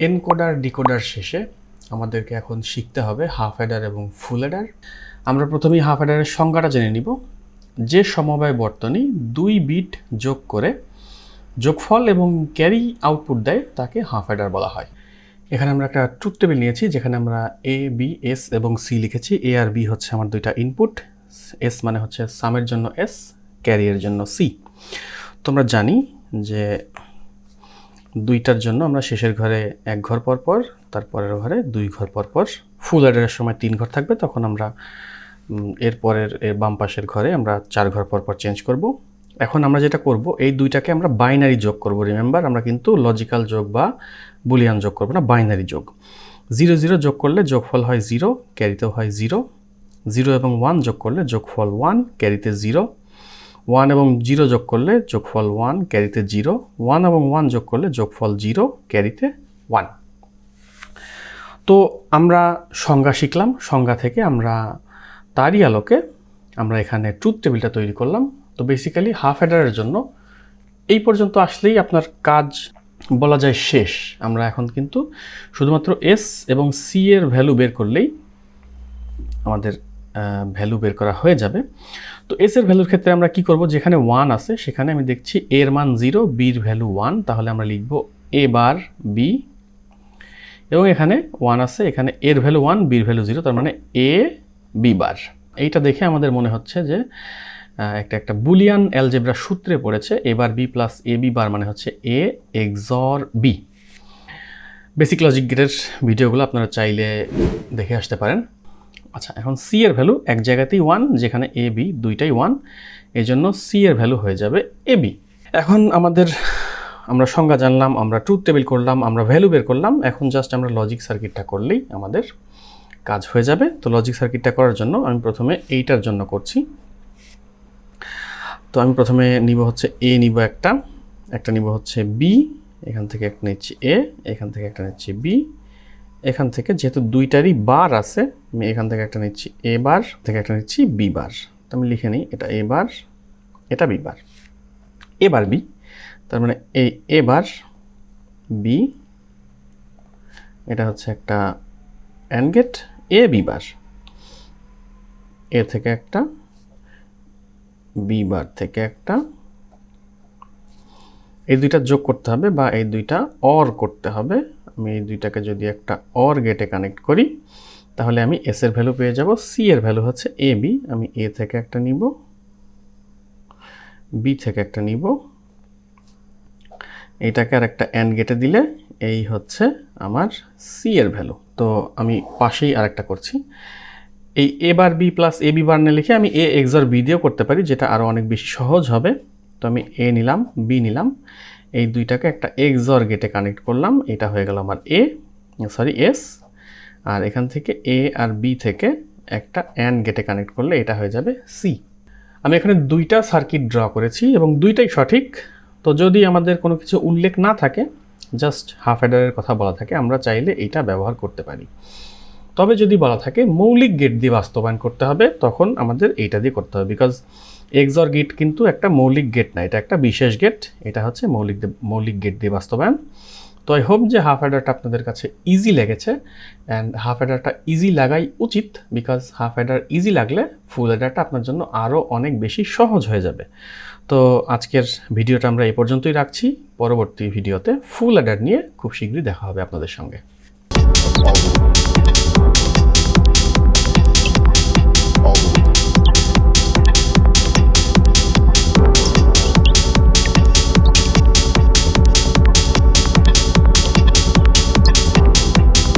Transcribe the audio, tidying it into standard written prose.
Encoder decoder শেষে আমাদেরকে এখন শিখতে হবে হাফ অ্যাডার এবং ফুল অ্যাডার। আমরা প্রথমেই হাফ অ্যাডারের সংজ্ঞাটা জেনে নিব। যে সমবায় বর্তনী 2 বিট যোগ করে যোগফল এবং ক্যারি আউটপুট দেয় তাকে হাফ অ্যাডার বলা হয়। এখানে আমরা একটা ট্রুথ টেবিল নিয়েছি, যেখানে আমরা এ, বি, এস এবং সি লিখেছি। এ আর বি হচ্ছে আমার দুইটা ইনপুট, এস মানে হচ্ছে সামের জন্য এস, ক্যারিয়ের জন্য সি। তো আমরা জানি যে দুইটার জন্য আমরা শেষের ঘরে 1 ঘর পর পর, তারপরের ঘরে 2 ঘর পর পর, ফুল অ্যাডারের সময় 3 ঘর থাকবে, তখন আমরা এর বাম পাশের ঘরে আমরা 4 ঘর পর পর চেঞ্জ করব। এখন আমরা যেটা করব, এই দুইটাকে আমরা বাইনারি যোগ করব। রিমেম্বার, আমরা কিন্তু লজিক্যাল যোগ বা বুলিয়ান যোগ করব না, বাইনারি যোগ। 0 0 যোগ করলে যোগফল হয় 0, ক্যারিতেও হয় 0। 0 এবং 1 যোগ করলে যোগফল 1, ক্যারিতে 0। 1 এবং 0 যোগ করলে যোগফল 1, ক্যারিতে 0। 1 এবং 1 যোগ করলে যোগফল 0, ক্যারিতে 1। তো আমরা সংজ্ঞা শিখলাম, সংজ্ঞা থেকে আমরা তারই আলোকে আমরা এখানে ট্রুথ টেবিলটা তৈরি করলাম। তো বেসিক্যালি হাফ অ্যাডারের জন্য এই পর্যন্ত আসলেই আপনার কাজ বলা যায় শেষ। আমরা এখন কিন্তু শুধুমাত্র এস এবং সি এর ভ্যালু বের করলেই আমাদের ভ্যালু বের করা হয়ে যাবে। তো এস এর ভ্যালুর ক্ষেত্রে আমরা কি করব, যেখানে 1 আছে সেখানে আমি দেখছি এর মান 0, বির ভ্যালু 1, তাহলে আমরা লিখব এ বার বি। এবং এখানে 1 আছে, এখানে এর ভ্যালু 1, বির ভ্যালু 0, তার মানে এ বি বার। এইটা দেখে আমাদের মনে হচ্ছে যে একটা বুলিয়ান অ্যালজেব্রা সূত্রে পড়েছে, এ বার বি প্লাস এ বি বার মানে হচ্ছে এ এক্সর বি। বেসিক লজিক গেটের ভিডিওগুলো আপনারা চাইলে দেখে আসতে পারেন। আচ্ছা, এখন সি এর ভ্যালু এক জায়গাতেই 1, যেখানে এ বি দুইটাই 1, এই জন্য সি এর ভ্যালু হয়ে যাবে এ বি। এখন আমরা সংজ্ঞা জানলাম, আমরা ট্রুথ টেবিল করলাম, আমরা ভ্যালু বের করলাম। এখন জাস্ট আমরা লজিক সার্কিটটা করলেই আমাদের কাজ হয়ে যাবে। তো লজিক সার্কিটটা করার জন্য আমি প্রথমে এইটার জন্য করছি। তো আমি প্রথমে নিব হচ্ছে এ, নিব একটা নিব হচ্ছে বি, এখান থেকে একটা নিচ্ছি এ, এখান থেকে একটা নিচ্ছি বি, এখান থেকে যেহেতু দুইটারই বার আছে আমি এখান থেকে একটা নিচ্ছি এ বার, থেকে একটা নিচ্ছি বি বার। তো আমি লিখে নিই, এটা এ বার, এটা বি বার, এ বার বি, তার মানে এই এ বার বি, এটা হচ্ছে একটা and gate, A B bar, A থেকে একটা, বি বার থেকে একটা, এই দুইটা যোগ করতে হবে বা এই দুইটা অর করতে হবে। আমি এই দুইটাকে যদি একটা অর গেটে কানেক্ট করি তাহলে আমি এস এর ভ্যালু পেয়ে যাব। সি এর ভ্যালু হচ্ছে এ বি, আমি এ থেকে একটা নিব, বি থেকে একটা নিব, এইটাকে আর একটা অ্যান্ড গেটে দিলে এই হচ্ছে আমার সি এর ভ্যালু। তো আমি পাশেই আরেকটা করছি, এই এ বার বি প্লাস এ বি বার না লিখে আমি এ এক্সর বি দিয়েও করতে পারি, যেটা আরও অনেক বেশি সহজ হবে। তো আমি এ নিলাম, বি নিলাম, এই দুইটাকে একটা এক্সর গেটে কানেক্ট করলাম, এটা হয়ে গেল আমার এস। আর এখান থেকে এ আর বি থেকে একটা অ্যান্ড গেটে কানেক্ট করলে এটা হয়ে যাবে সি। আমি এখানে দুইটা সার্কিট ড্র করেছি এবং দুইটাই সঠিক। তো যদি আমাদের কোনো কিছু উল্লেখ না থাকে, জাস্ট হাফ অ্যাডারের কথা বলা থাকে, আমরা চাইলে এইটা ব্যবহার করতে পারি। তবে যদি বলা থাকে মৌলিক গেট দিয়ে বাস্তবায়ন করতে হবে, তখন আমাদের এইটা দিয়ে করতে হবে, বিকজ এক্সর গেট কিন্তু একটা মৌলিক গেট না, এটা একটা বিশেষ গেট, এটা হচ্ছে মৌলিক গেট দিয়ে বাস্তবায়ন। তো আই হোপ যে হাফ অ্যাডারটা আপনাদের কাছে ইজি লেগেছে, অ্যান্ড হাফ অ্যাডারটা ইজি লাগাই উচিত, বিকজ হাফ অ্যাডার ইজি লাগলে ফুল অ্যাডারটা আপনার জন্য আরও অনেক বেশি সহজ হয়ে যাবে। তো আজকের ভিডিওটা আমরা এই পর্যন্তই রাখছি। পরবর্তী ভিডিওতে ফুল অ্যাডার নিয়ে খুব শীঘ্রই দেখা হবে আপনাদের সঙ্গে।